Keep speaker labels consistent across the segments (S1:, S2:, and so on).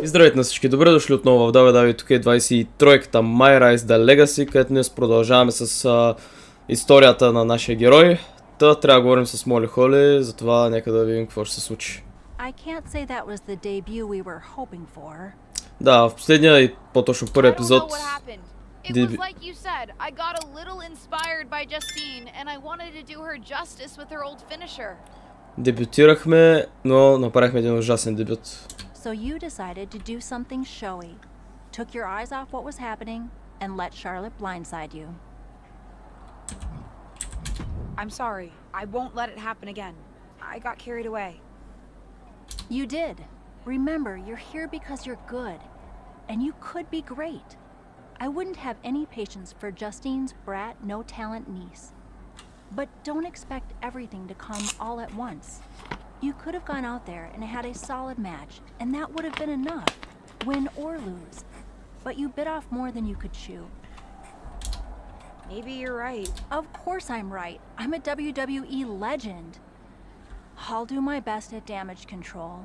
S1: И здравейте на всички, добре дошли отново в WWE 23-ката MyRise The Legacy, където днес продължаваме с историята на нашия герой. Та трябва да говорим с Моли Холи, затова нека да видим какво ще се случи. Да, в последния и по-точно първи епизод дебютирахме, но направихме един ужасен дебют.
S2: So you decided to do something showy, took your eyes off what was happening, and let Charlotte blindside you.
S3: I'm sorry. I won't let it happen again. I got carried away.
S2: You did. Remember, you're here because you're good, and you could be great. I wouldn't have any patience for Justine's brat, no-talent niece. But don't expect everything to come all at once. You could have gone out there and had a solid match, and that would have been enough, win or lose. But you bit off more than you could chew.
S3: Maybe you're right.
S2: Of course I'm right. I'm a WWE legend. I'll do my best at damage control.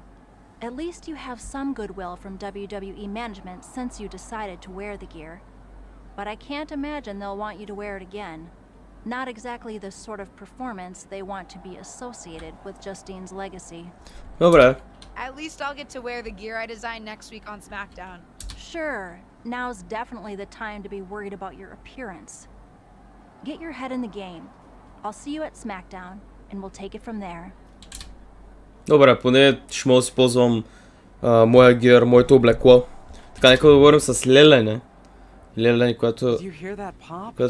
S2: At least you have some goodwill from WWE management since you decided to wear the gear. But I can't imagine they'll want you to wear it again. Not exactly the sort of performance they want to be associated with Justine's legacy.
S1: Добре.
S3: At least I'll get to wear the gear I designed next week on SmackDown.
S2: Sure, now's definitely the time to be worried about your appearance. Get your head in the game. I'll see you at SmackDown, and we'll take it from there.
S1: Добре, поне ще мога да си ползвам моя гир, моето облекло. Така, нека да говорим с Лелене. Лелене, която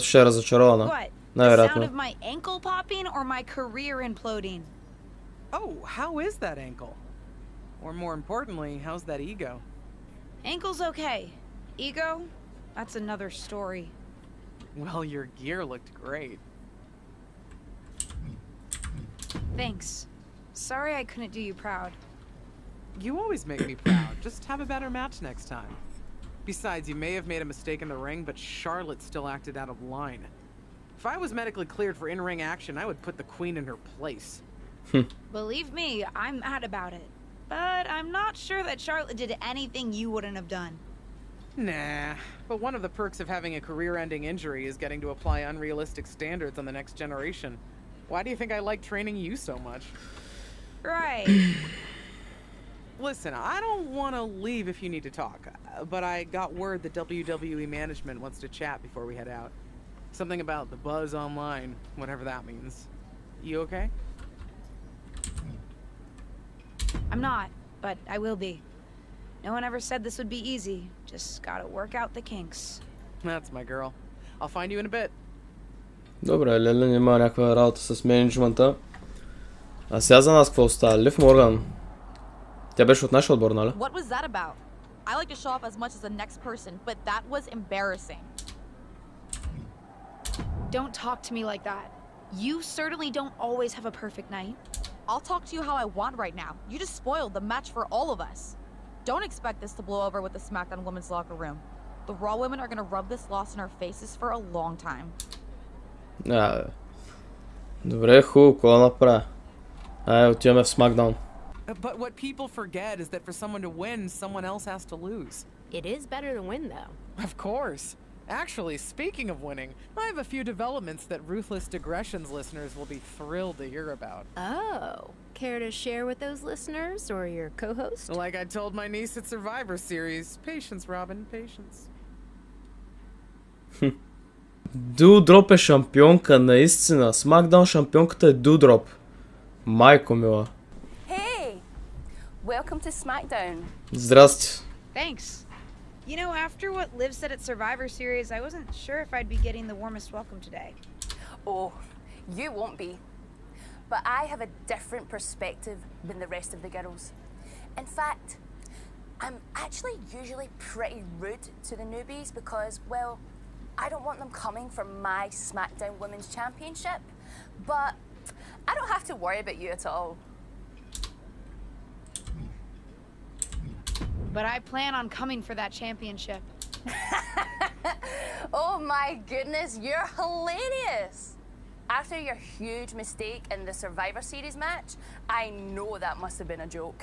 S1: ще е разочарована.
S3: The sound of my ankle popping or my career imploding?
S4: Oh, how is that ankle? Or more importantly, how's that ego?
S3: Ankle's okay. Ego? That's another story.
S4: Well, your gear looked great.
S3: Thanks. Sorry I couldn't do you proud.
S4: You always make me proud. Just have a better match next time. Besides, you may have made a mistake in the ring, but Charlotte still acted out of line. If I was medically cleared for in-ring action, I would put the queen in her place.
S3: Believe me, I'm mad about it. But I'm not sure that Charlotte did anything you wouldn't have done.
S4: Nah, but one of the perks of having a career-ending injury is getting to apply unrealistic standards on the next generation. Why do you think I like training you so much?
S3: Right.
S4: Listen, I don't want to leave if you need to talk, but I got word that WWE management wants to chat before we head out. Something about the buzz online, whatever that means. You okay?
S3: I'm not, but I will be. No one ever said this would be easy. Just gotta work out the kinks.
S4: That's my girl. I'll find you in a bit.
S1: Добре, Лелен има някаква работа с менеджмента. А сега за нас какво остава? Лив Морган. Тя беше от нашия отбор, нали?
S5: What was that about? I like to show off as much as the next person, but that was embarrassing.
S3: Don't talk to me like that. You certainly don't always have a perfect night.
S5: I'll talk to you how I want right now. You just spoiled the match for all of us. Don't expect this to blow over with the SmackDown women's locker room. The Raw women are gonna rub this loss in our faces for a long time.
S1: Добре, хубаво, какво направя? Отиваме в SmackDown.
S4: But what people forget is that for someone to win, someone else has to lose.
S6: It is better to win, though.
S4: Of course. Actually, speaking of winning, I have a few developments that Ruthless Digressions listeners will be thrilled to hear about.
S6: Oh, care to share with those listeners or your co-host?
S4: Like I told my niece at Survivor Series, patience, Robin, patience.
S1: Дудроп е шампионка, наистина. SmackDown шампионката е Дудроп. Майко мила.
S6: Hey! Welcome to SmackDown.
S1: Здрасти.
S3: Thanks. You know, after what Liv said at Survivor Series, I wasn't sure if I'd be getting the warmest welcome today.
S6: Oh, you won't be. But I have a different perspective than the rest of the girls. In fact, I'm actually usually pretty rude to the newbies because, well, I don't want them coming for my SmackDown Women's Championship. But I don't have to worry about you at all.
S3: But I plan on coming for that championship.
S6: Oh my goodness, you're hilarious! After your huge mistake in the Survivor Series match, I know that must have been a joke.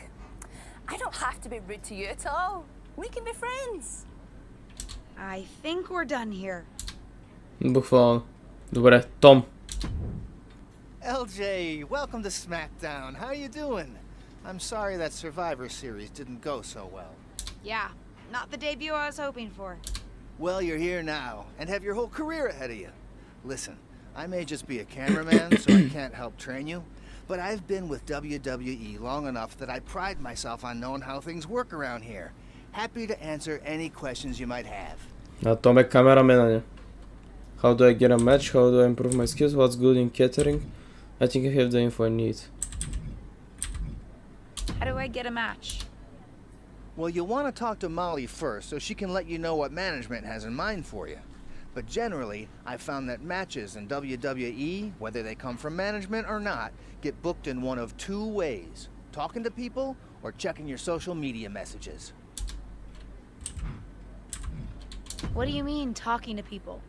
S6: I don't have to be rude to you at all. We can be friends.
S3: I think we're done here.
S1: Буквално. Добре, Том.
S7: LJ, welcome to SmackDown. How you doing? I'm sorry that Survivor Series didn't go so well.
S3: Yeah, not the debut I was hoping for.
S7: Well, you're here now, and have your whole career ahead of you. Listen, I may just be a cameraman, so I can't help train you, but I've been with WWE long enough that I pride myself on knowing how things work around here. Happy to answer any questions you might have.
S1: Том е камерамена. How do I get a match? How do I improve my skills? What's good in catering? I think I have the info I need.
S3: How do I get a match?
S7: Well, you'll want to talk to Molly first so she can let you know what management has in mind for you. But generally, I've found that matches in WWE, whether they come from management or not, get booked in one of two ways: talking to people or checking your social media messages.
S3: What do you mean, talking to people?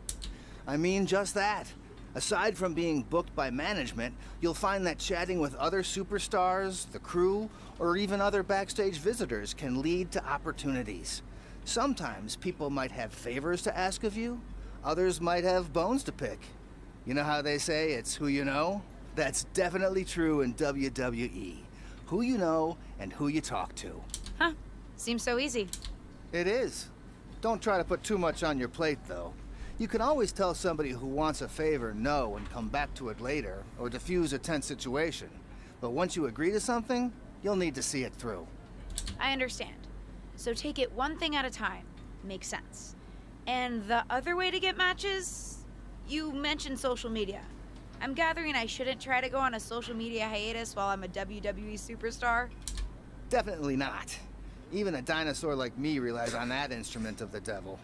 S7: I mean just that. Aside from being booked by management, you'll find that chatting with other superstars, the crew, or even other backstage visitors can lead to opportunities. Sometimes people might have favors to ask of you, others might have bones to pick. You know how they say it's who you know? That's definitely true in WWE. Who you know and who you talk to.
S3: Huh, seems so easy.
S7: It is. Don't try to put too much on your plate, though. You can always tell somebody who wants a favor no and come back to it later, or diffuse a tense situation. But once you agree to something, you'll need to see it through.
S3: I understand. So take it one thing at a time. Makes sense. And the other way to get matches? You mentioned social media. I'm gathering I shouldn't try to go on a social media hiatus while I'm a WWE superstar?
S7: Definitely not. Even a dinosaur like me relies on that instrument of the devil.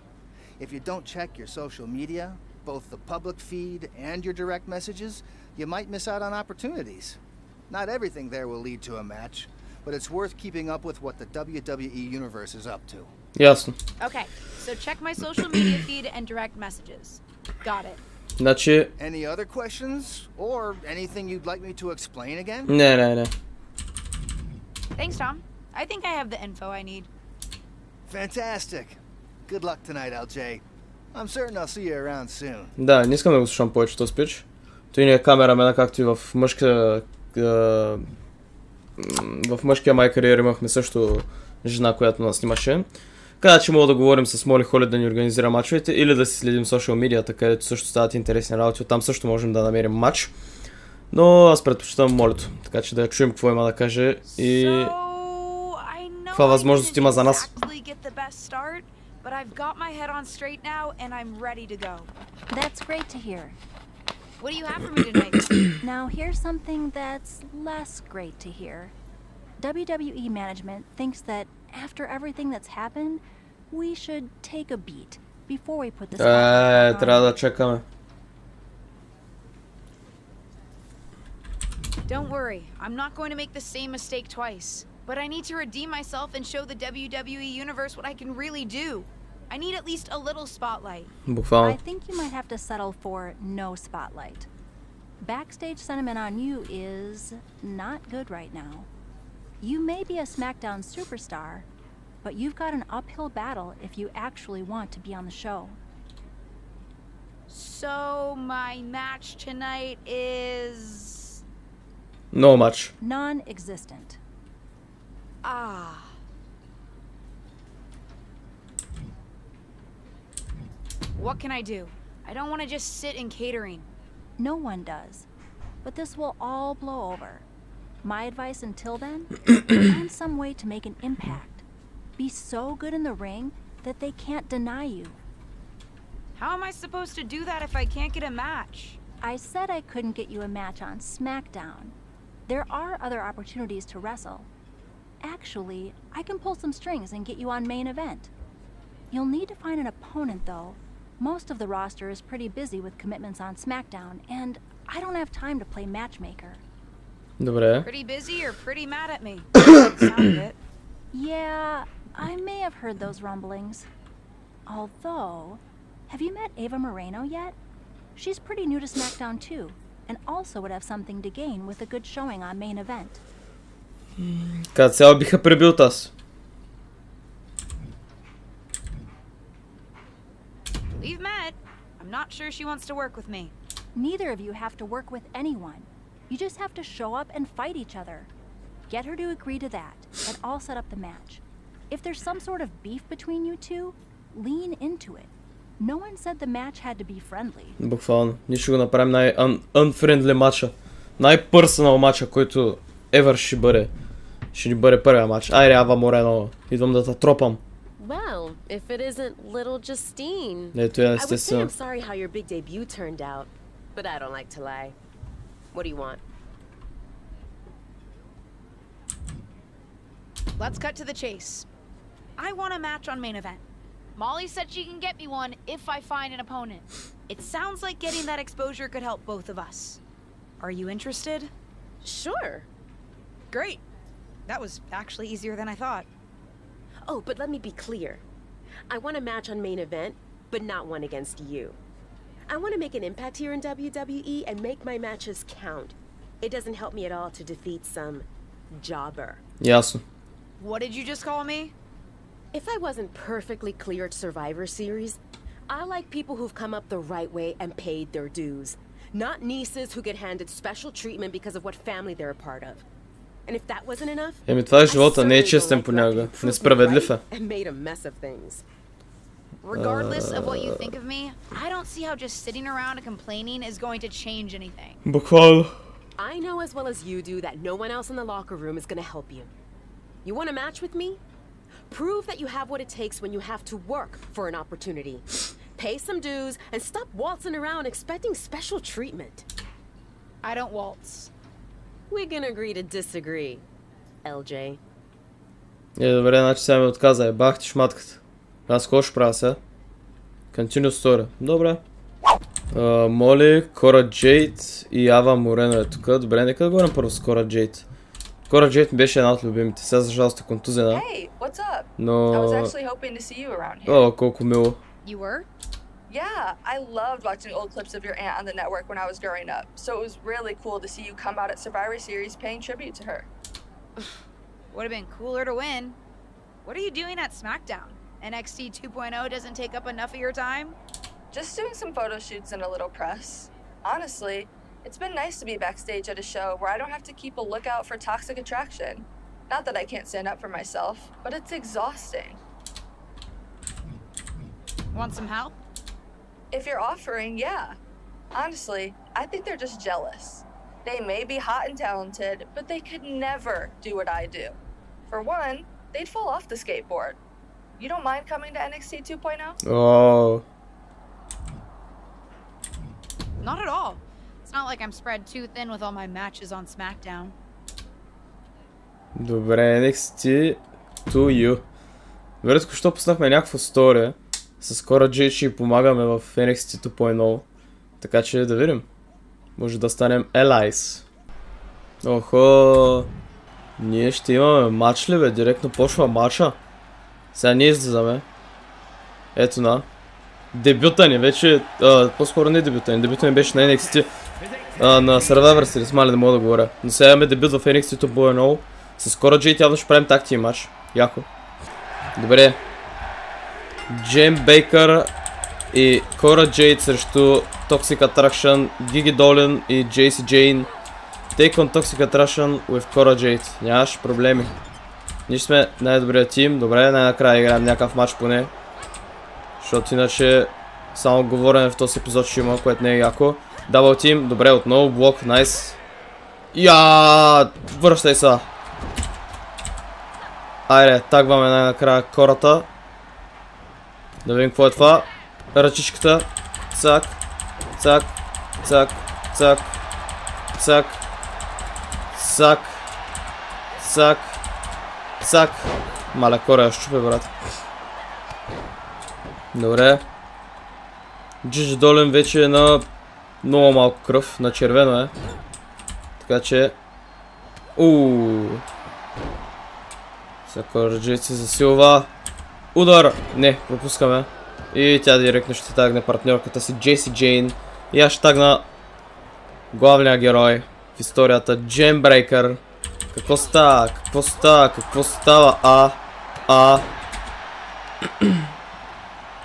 S7: If you don't check your social media, both the public feed and your direct messages, you might miss out on opportunities. Not everything there will lead to a match, but it's worth keeping up with what the WWE universe is up to.
S1: Ясно.
S3: Okay, so check my social media feed and direct messages. Got it.
S1: Значи...
S7: Any other questions? Or anything you'd like me to explain again?
S1: Не.
S3: Thanks, Tom. I think I have the info I need.
S7: Fantastic. Good luck tonight, LJ. I'm certain I'll see you around soon.
S1: Да, не искам да го слушам повече този спич. Той не е камерамена, както и в мъжкия май кариер имахме също жена, която нас снимаше. Каза, че мога да говорим с Моли Холи да ни организира мачовете или да си следим социал медията, където също стават интересни работи. Оттам също можем да намерим матч. Но аз предпочитам Молито, така че да чуем какво има да каже и каква възможност има за нас.
S3: But I've got my head on straight now, and I'm ready to go.
S2: That's great to hear.
S3: What do you have for me tonight?
S2: Now here's something that's less great to hear. WWE management thinks that after everything that's happened, we should take a beat before we put this on.
S1: Трябва да чекаме.
S3: Don't worry, I'm not going to make the same mistake twice. But I need to redeem myself and show the WWE Universe what I can really do. I need at least a little spotlight.
S2: I think you might have to settle for no spotlight. Backstage sentiment on you is not good right now. You may be a SmackDown superstar, but you've got an uphill battle if you actually want to be on the show.
S3: So my match tonight is...
S1: No match.
S2: Non-existent.
S3: Ah. What can I do? I don't want to just sit in catering.
S2: No one does. But this will all blow over. My advice until then, find some way to make an impact. Be so good in the ring that they can't deny you.
S3: How am I supposed to do that if I can't get a match?
S2: I said I couldn't get you a match on SmackDown. There are other opportunities to wrestle. Actually, I can pull some strings and get you on main event. You'll need to find an opponent, though. Most of the roster is pretty busy with commitments on SmackDown, and I don't have time to play matchmaker.
S1: Добре.
S3: Pretty busy or pretty mad at me? Sound it.
S2: Yeah, I may have heard those rumblings. Although, have you met Ava Moreno yet? She's pretty new to SmackDown too, and also would have something to gain with a good showing on main event.
S1: Като цяло биха пребил таз.
S3: We've met. I'm not sure she wants to work with me.
S2: Neither of you have to work with anyone. You just have to show up and fight each other. Get her to agree to that, and I'll set up the match. If there's some sort of beef between you two, lean into it. No one said the match had to be friendly.
S1: Буквално. Ние ще го направим най-unfriendly матча. Най-персонал матча, който ever ще бъде. Ще ни бъде първия матч. Айде, Ава Морено. Идвам да те тропам.
S8: Well, if it isn't little Justine.
S1: Ето я,
S8: I would say
S1: естествено.
S8: I'm sorry how your big debut turned out, but I don't like to lie. What do you want?
S3: Let's cut to the chase. I want a match on main event. Molly said she can get me one if I find an opponent. It sounds like getting that exposure could help both of us. Are you interested?
S8: Sure.
S3: Great. That was actually easier than I thought.
S8: Oh, but let me be clear. I want a match on main event, but not one against you. I want to make an impact here in WWE and make my matches count. It doesn't help me at all to defeat some jobber.
S1: Ясно.
S3: What did you just call me?
S8: If I wasn't perfectly clear at Survivor Series, I like people who've come up the right way and paid their dues. Not nieces who get handed special treatment because of what family they're a part of. And if that wasn't enough,
S1: Еми това е живота, не е честен понякога. Несправедлив е.
S8: and made a mess of things.
S3: Regardless of what you think of me, I don't see how just sitting around and complaining is going to change anything.
S1: Буквално.
S8: I know as well as you do that no one else in the locker room is going to help you. You want a match with me? Prove that you have what it takes when you have to work for an opportunity. Pay some dues and stop waltzing around expecting special treatment.
S3: I don't waltz.
S8: We can agree to disagree, LJ.
S1: Добре, значи сега ми отказа. Бах ти шматката. Аз какво ще правя сега? Continue story. Добре. Моли, Кора Джейд и Ава Морено е тук. Добре, нека да говорим първо с Кора Джейд. Кора Джейд ми беше една от любимите. Сега за жалост е контузена.
S9: Hey, what's up?
S1: Но...
S9: I was actually hoping to see you around here.
S1: О, колко мило.
S3: You were?
S9: Yeah, I loved watching old clips of your aunt on the network when I was growing up. So it was really cool to see you come out at Survivor Series paying tribute to her.
S3: Would have been cooler to win. What are you doing at SmackDown? NXT 2.0 doesn't take up enough of your time?
S9: Just doing some photo shoots and a little press. Honestly, it's been nice to be backstage at a show where I don't have to keep a lookout for toxic attraction. Not that I can't stand up for myself, but it's exhausting.
S3: Want some help?
S9: If you're offering, yeah. Honestly, I think they're just jealous. They may be hot and talented, but they could never do what I do. For one, they'd fall off the skateboard. You don't mind coming to NXT 2.0?
S1: О.
S3: Not at all. It's not like I'm spread too thin with all my matches on SmackDown.
S1: Добре, NXT to you. Добре, току-що пуснахме някаква история. С Кора Джей ще й помагаме в NXT 2.0. Така че да видим. Може да станем allies. Охо. Ние ще имаме матч ли бе? Директно почва матча. Сега ние излизаме. Ето на. Дебюта ни вече. По-скоро не дебюта ни. Дебюта ни беше на NXT. На Survivor Series, мали да мога да говоря. Но сега имаме дебют в NXT 2.0. С Кора Джей явно ще правим тактия матч. Яко. Добре. Джейм Бейкър и Кора Джейд срещу Toxic Attraction, Гиги Долин и Джейси Джейн. Take on Toxic Attraction with Кора Джейд. Нямаш проблеми. Ние сме най-добрият тим. Добре, най-накрая играем някакъв матч поне. Защото иначе само говорене в този епизод ще има, което не е яко. Дабл тим, добре, отново блок, найс. Връщай са. Айде, тагваме най-накрая Кората. Да видим какво е това. Ръчичката. Цак. Цак. Цак. Цак. Цак. Цак. Цак. Цак. Маля, Кора я щупе, брат. Добре. Джиджи Долен вече е на много малко кръв. На червено е. Така че... Сега Кора Джейд се засилва. Удар! Не, пропускаме. И тя директно ще тагне партньорката си Джейси Джейн. И аз ще тагна главния герой в историята Джейм Брейкър. Какво става? Какво става? Какво става?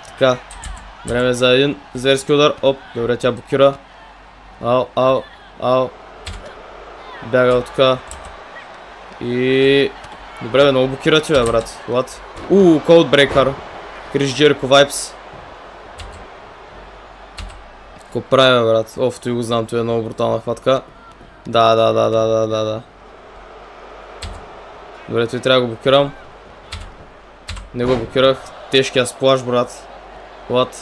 S1: Така. Време за един зверски удар. Оп, добре, тя блокира. Ау. Бяга от така. И... Добре, бе, много блокира ти, бе, брат. What? Coldbreaker. Крис Джерико вайпс. Какво прави, бе, брат? Той го знам, това е много брутална хватка. Да. Добре, той трябва да го блокирам. Не го блокирах. Тежкия сплаш, брат. What?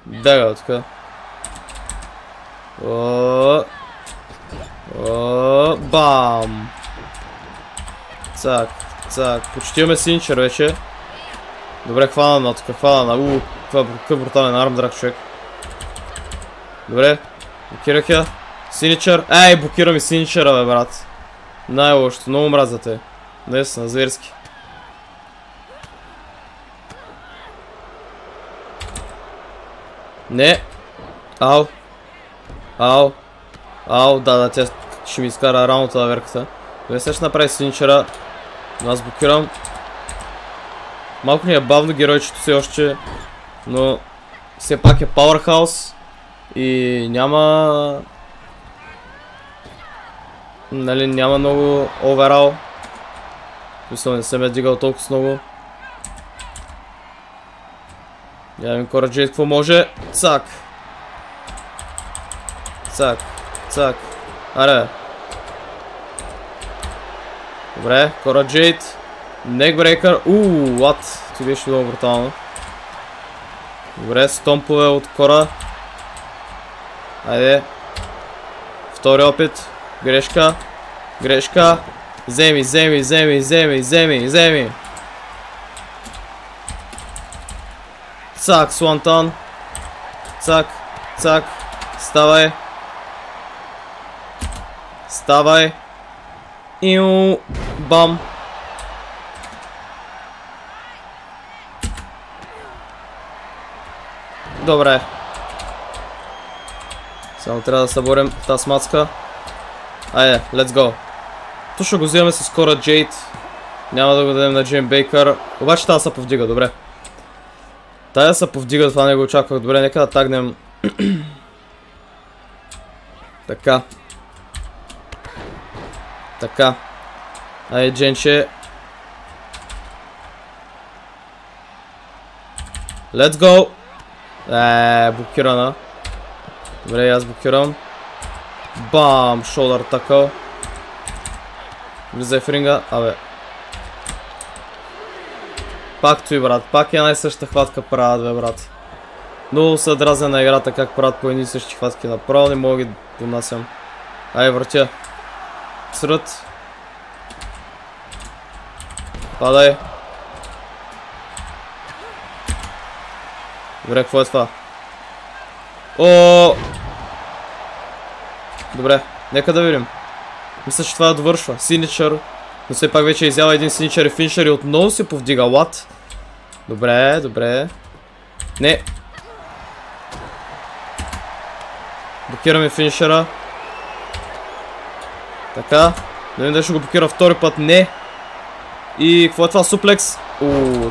S1: Бяга от така. Бам! Цак. Почти имаме синчер вече. Добре, хвана тук, хвана. Какъв брутален армдраг, човек. Добре, блокирах я. Синичър. Блокира ми синичъра, бе, брат. Най-лошото, много мразя те. Наистина, зверски. Не. Ау, да, тя ще ми изкара раното на верката. Добре, сега ще направи синичъра. Но аз блокирам. Малко ни е бавно геройчето все още, но все пак е Powerhouse и няма... Нали, няма много оверал. Мисля, не съм я дигал толкова много. Я ми Кораджейт какво може. Цак. Аре. Добре, Кораджейт. Некбрейкър. What? Това беше много брутално. Добре, стомпове от Кора. Айде. Втори опит. Грешка. Вземи. Цак, Суантан. Цак. Ставай. Иу. Бам. Добре. Само трябва да съборим тази смацка. Айде, let's go. То ще го вземем с Кора Джейд. Няма да го дадем на Джейн Бейкър. Обаче тази се повдига, добре. Тая се повдига, това не го очаквах. Добре, нека да тагнем. Така. Айде, Дженче. Let's go. Блокирана. Добре, аз блокирам. Бам, шолдър такъл. Влизай в ринга, Пак той, брат, пак една и съща хватка правят, бе, брат. Много се дразня на играта, как правят по едни и същи хватки. Направо не мога ги понасям. Въртя. Срът. Падай. Добре, какво е това? Добре, нека да видим. Мисля, че това довършва. Синичър. Но все пак вече изява един синичър и финишър и отново се повдига. What? Добре. Не. Блокираме финишъра. Така. Да видим дали ще го блокира втори път. Не. И какво е това? Суплекс.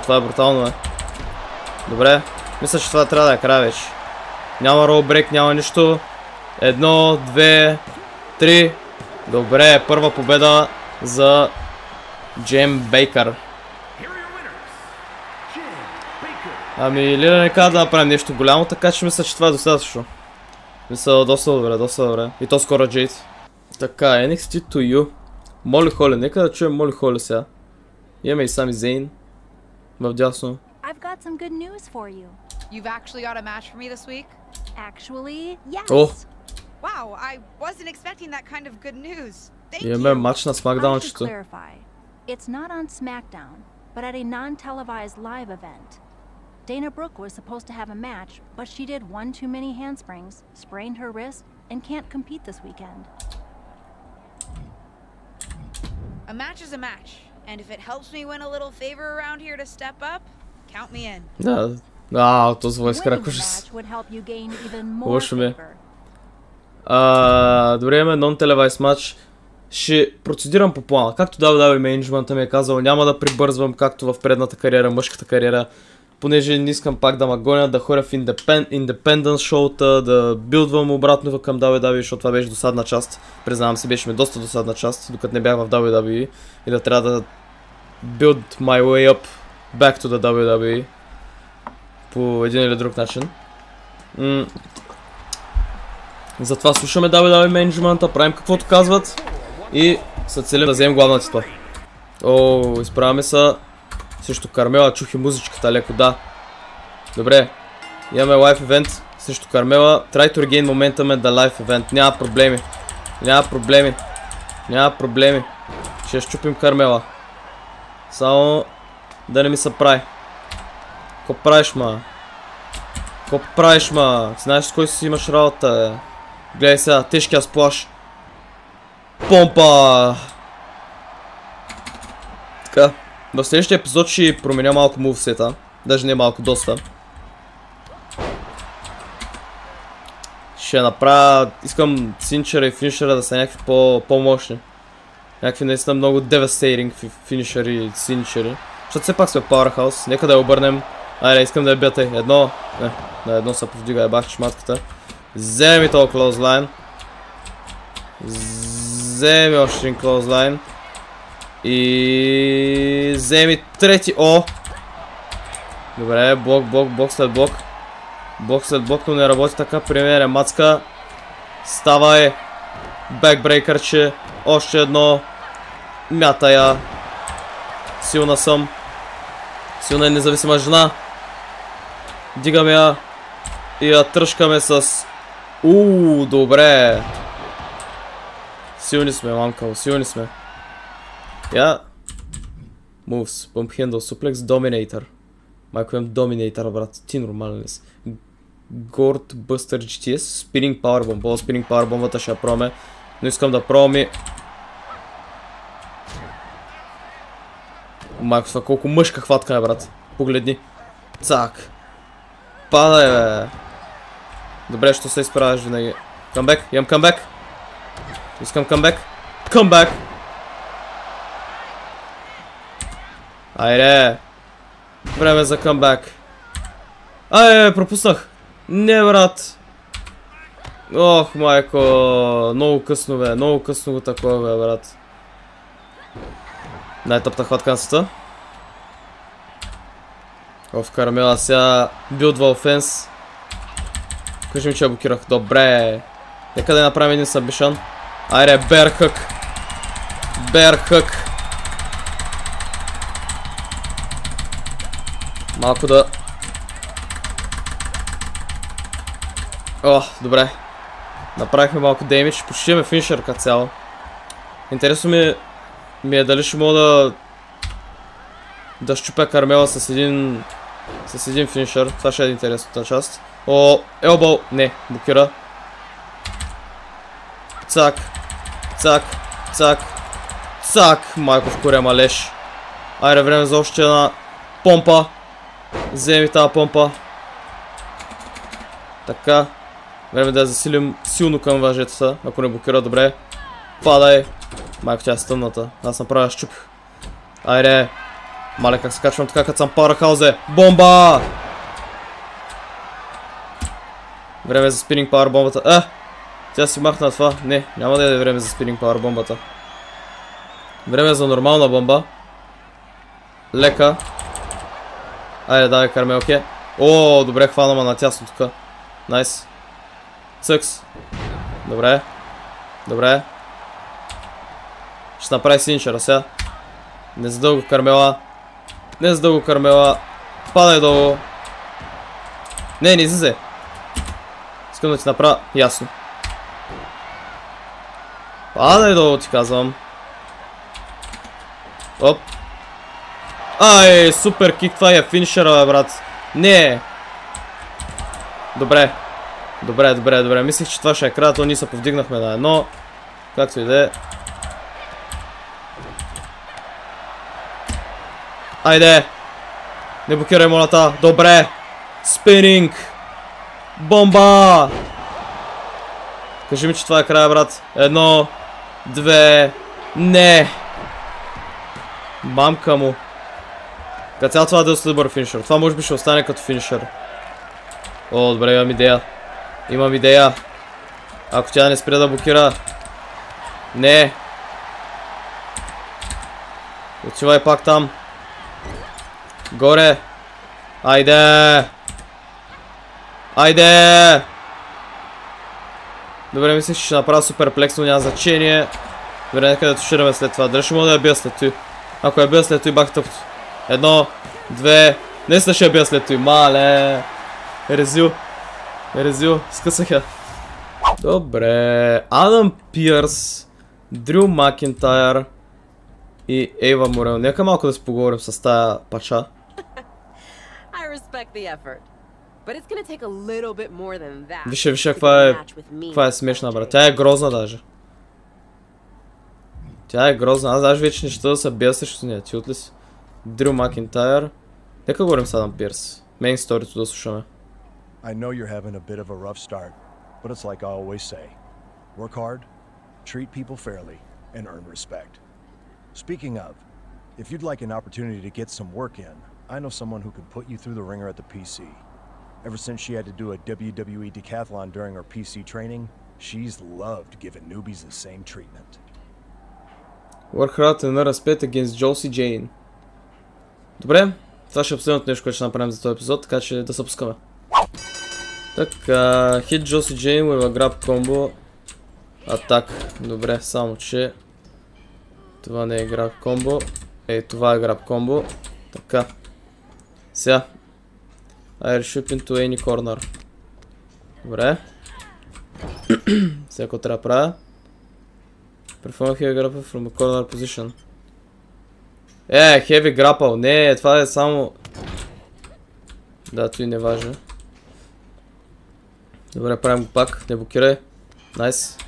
S1: Това е брутално, Добре. Мисля, че това трябва да е край вече. Няма ролбрейк, няма нищо. 1, 2, 3. Добре, първа победа за Джейн Бейкър. Лиля не каза да направим нещо голямо, така че мисля, че това е достатъчно. Мисля, доста добре. И то скоро Джейд. Така, NXT to you. Моли Холи, нека да чуем Моли Холи сега. Имаме и Сами Зейн. В дясно.
S2: I've got some good news for you.
S3: You've actually got a match for me this week?
S2: Actually, yes.
S3: Wow, I wasn't expecting that kind of good news. Thank you.
S1: Имаме матч на SmackDown.
S2: I should clarify. It's not on SmackDown, but at a non-televised live event. Dana Brooke was supposed to have a match, but she did one too many handsprings, sprained her wrist, and can't compete this weekend.
S3: A match is a match, and if it helps me win a little favor around here to step up, count me in.
S1: Да, Този войс крак ужас. Лошо ми. Добре, имаме non-televised матч. Ще процедирам по плана. Както WWE менеджмента ми е казал, няма да прибързвам както в предната кариера, мъжката кариера. Понеже не искам пак да ма гонят, да ходя в independent шоута, да билдвам обратно към WWE, защото това беше досадна част. Признавам се, беше ми доста досадна част, докато не бях в WWE. И да трябва да build my way up back to the WWE. По един или друг начин. Затова слушаме WWE менеджмента, правим каквото казват. И се целим да вземем главна титла. Изправяме се срещу Кармела, чух и музичката леко, да. Добре, имаме лайф евент срещу Кармела. Try to regain momentum at the life event. Няма проблеми. Няма проблеми. Ще щупим Кармела. Само да не ми се прави. Ко правиш, ма? Знаеш с кой си имаш работа, Гледай сега, тежкия сплаш. Помпа! Така, в следващия епизод ще променя малко мувсета. Даже не малко, доста. Ще направя... Искам синчера и финишера да са някакви по-мощни. Някакви наистина много devastating финишери и синчери. Защото все пак сме Powerhouse. Нека да я обърнем. Айде, искам да я бията. Едно... на едно се повдига, я бах шматката. Вземи този clothesline. Вземи още един clothesline. И... вземи трети... Добре, блок след блок. Блок след блок, но не работи така. Примеря мацка. Ставай. Бекбрейкърче. Още едно. Мята я. Силна съм. Силна и независима жена. Дигаме я. И я тръшкаме с... добре. Силни сме, мамкал, силни сме. Moves. Pump handle, suplex, dominator. Майко имам dominator, брат. Ти нормален ли си? Горд Buster GTS. Spinning Powerbomb. Spinning Powerbomb-ата ще я пробваме. Но искам да пробвам. Майко, това колко мъжка хватка е, брат. Погледни. Цак. Падай, бе. Добре, що се изправяш винаги. Камбек, имам камбек. Искам камбек. Камбек. Айде. Време за камбек. Пропуснах. Не, брат. Ох, майко. Много късно, бе. Много късно го такова, бе, брат. Най-тъпта хватка на света. Кармела сега билдва офенс. Кажи ми, че я блокирах. Добре. Нека да направим един събишън. Айде, берхък. Берхък. Малко да... добре. Направихме малко деймидж. Почти имаме финишър като цяло. Интересно ми е дали ще мога да щупя Кармела с един финишър. Това ще е интересната част. Елбоу. Не, блокира. Цак. Цак. Цак. Цак. Майко в корема леш. Айде, време за още една помпа. Вземи тази помпа. Така. Време да я засилим силно към въжетата. Ако не блокира, добре. Падай. Майко, тя е стъмната. Аз направя щуп. Айде. Мале, как се качвам така, като съм Powerhouse. Бомба! Време за спининг пауър бомбата. Тя си махна това. Не, няма да е време за спининг пауър бомбата. Време за нормална бомба. Лека. Айде, давай, Кармел, окей. Добре, хванама на тясно тук. Найс. Цъкс. Добре. Добре. Ще направи синчера сега. Не задълго Кармела. Не задълго Кармела. Падай долу. Не излезе. Искам да ти направя ясно. Падай долу, ти казвам. Оп. Супер кик, това е финишера, бе, брат. Не. Добре. Добре. Мислих, че това ще е края, то ние се повдигнахме на едно. Както и да е. Айде. Не блокирай молата. Добре. Спининг! Бомба! Кажи ми, че това е края, брат. 1, 2, не! Мамка му. Като цяло това е доста добър финишър. Това може би ще остане като финишър. О, добре, имам идея. Имам идея. Ако тя не спре да блокира. Не. Отивай пак там. Горе. Айде. Айде. Добре, мислих, че ще направя суперплекс, но няма значение. Добре, нека да тушираме след това. Дали ще мога да я бия след той? Ако я бия след той, бах тъпто. 1, 2. Наистина ще я бия след той. Мале. Ерезил. Скъсах я. Добре. Адам Пирс, Дрю Макентайр и Ейва Морел. Нека малко да си поговорим с тая пача. Више, каква е смешна, брат. Тя е грозна даже. Тя е грозна. Аз даже вече не ще да се бия срещу нея. Ти отли си? Дрю Макентайр. Нека говорим с Адам Пирс. Мейн сторито да слушаме.
S10: I know you're having a bit of a rough start, but it's like I always say. Work hard, treat people fairly, and earn respect. Speaking of, if you'd like an opportunity to get some work in, I know someone who can put you through the ringer at the PC. Ever since she had to do a WWE decathlon during her PC training, she's loved giving newbies the same treatment.
S1: Work hard and earn respect against Josie Jane. Добре, това ще е последното нещо, което ще направим за този епизод, така че да се пускаме. Така, hit Josie Jane with a grab combo. Атак. Добре, само че това не е grab combo. Това е grab combo. Така. Сега. I shoot into any corner. Добре. Сега какво трябва да правя? Perform heavy grapple from a corner position. Heavy grapple. Не, това е само... Да, той не е важно. Добре, правим го пак. Не блокирай. Найс.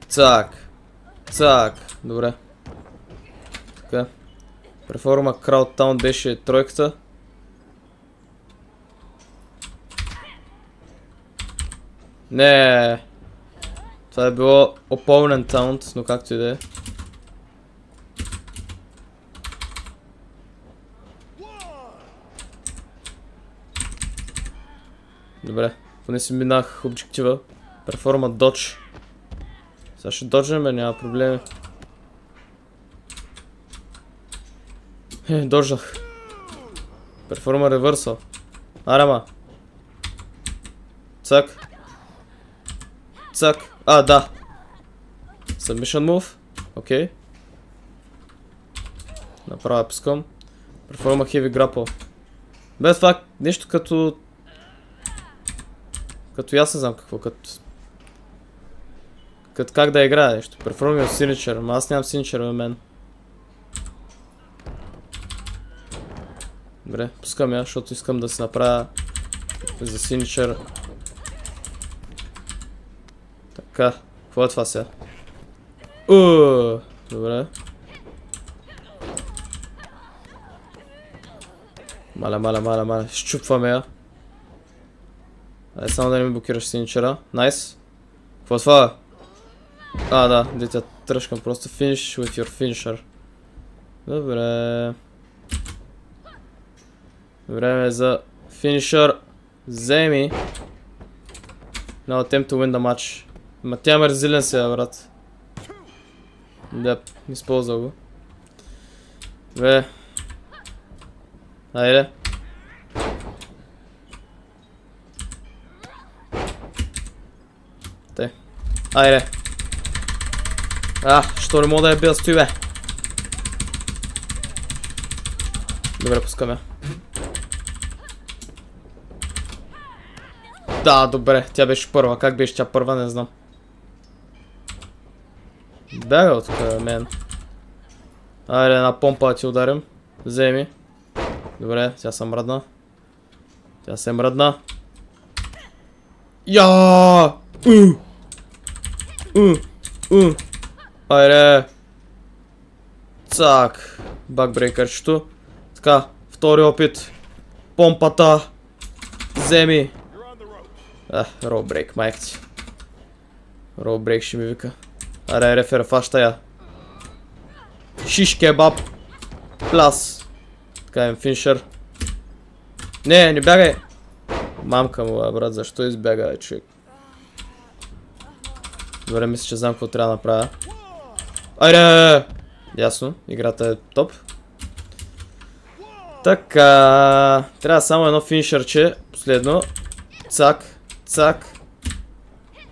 S1: Цак. Добре. Така. Преформа Краудтаун беше тройката. Не. Това е било Opponent Taunt, но както и да е. Добре, поне си минах обжектива. Перформа Dodge. Сега ще доджнем, няма проблеми. Доджнах. Перформа Reversal. Арама. Цак. Да. Submission Move. Окей. Направя пускам. Перформа Heavy Grapple. Бе, това нещо като... Като аз не знам какво, като как да играя нещо. Перформирам Signature, ама аз нямам Signature в мен. Добре, пускам я, защото искам да се направя за Signature. Така, какво е това сега? Добре. Маля, щупваме я. Ай, само да не ми блокираш синичера. Найс. Какво това? Да, дете тръжкам просто finish with your finisher. Добре. Време за finisher. Вземи. Now attempt to win the match. Ма тя ме резилен сега, брат. Да, използвал го. Добре. Айде. Айде. Що не мога да я бия стои, бе? Добре, пускаме. Да, добре, тя беше първа. Как беше тя първа, не знам. Бяга от тук, мен. Айде, една помпа да ти ударим. Вземи. Добре, тя се мръдна. Я! Айде. Цак. Бакбрейкърчето. Така. Втори опит. Помпата. Вземи. Роубрейк, майка ти. Роубрейк ще ми вика. Аре, рефера, фаща я. Шиш кебаб. Плас. Така им финишър. Не бягай. Мамка му, брат, защо избяга, човек? Добре, мисля, че знам какво трябва да направя. Айде! Ясно, играта е топ. Така, трябва само едно финишърче. Последно. Цак, цак,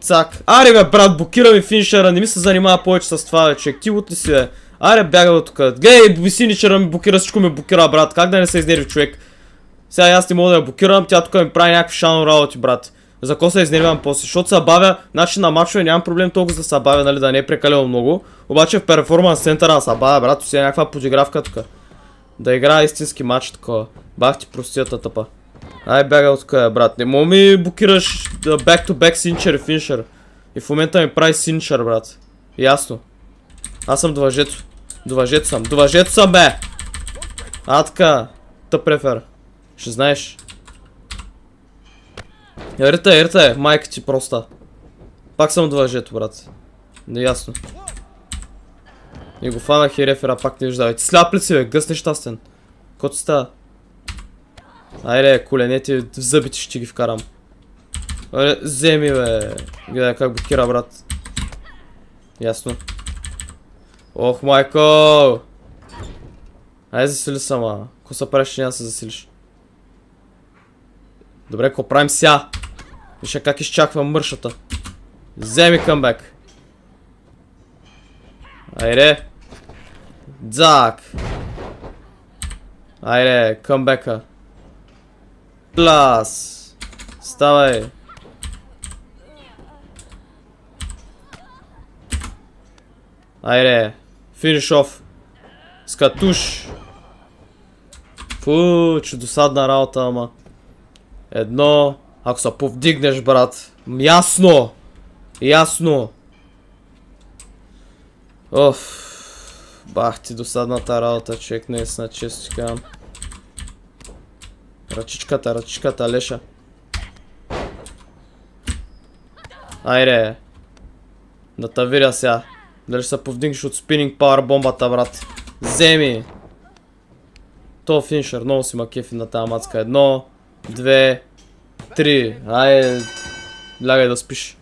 S1: цак. Аре бе, брат, блокира ми финишъра, не ми се занимава повече с това, бе, човек. Ти от ли си, бе? Аре, бяга от тук. Гледай, финишъра ми блокира, всичко ми блокира, брат. Как да не се изнерви, човек? Сега аз не мога да я блокирам, тя тук ми прави някакви шано работи, брат. За какво се изнервям после? Защото се бавя, значи на мачове нямам проблем толкова да се бавя, нали, да не е прекалено много. Обаче в перформанс центъра се бавя, брат, си е някаква подигравка тук. Да играя истински матч такова. Бах ти простията тъпа. Ай, бяга от тук, брат. Не мога ми блокираш back-to-back синчер и финишър. И в момента ми прави синчер, брат. Ясно. Аз съм довъжето. Довъжето съм. Довъжето съм, бе! Така. Тъп рефер. Ще знаеш. Ерта, майка ти проста. Пак съм довъжето, брат. Неясно. И го фанах и рефера, пак не виждава. Ти сляп ли си, бе? Гъс нещастен. Кото става? Айде, коленете в зъбите ще ги вкарам. Айде, вземи, бе. Гледай как блокира, брат. Ясно. Ох, майко! Айде, засили сама. Ко се правиш, че няма да се засилиш? Добре, какво правим сега? Виж как изчаквам мършата. Вземи къмбек. Айде. Дзак. Айде, къмбека. Плас. Ставай. Айде. Финиш оф. Скатуш. Фу, че досадна работа, ама. Едно. Ако се повдигнеш, брат. Ясно. Ясно. Оф. Бах ти досадната работа, човек, наистина, често ти казвам. Ръчичката, леша. Айде. Да те видя сега. Дали ще се повдигнеш от спининг пауър бомбата, брат. Вземи. То финишър, много си ма кефи на тази мацка. 1, 2, 3. Айде. Лягай да спиш.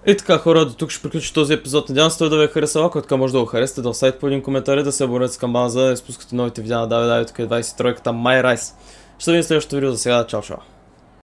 S1: И така, хора, до тук ще приключи този епизод. Надявам се той да ви е харесал. Ако така може да го харесате, да оставите по един коментар и да се абонирате с камбана, за да изпускате новите видеа на WTFSkins, тук е 23-ката MyRise. Ще видим следващото видео. За сега, чао.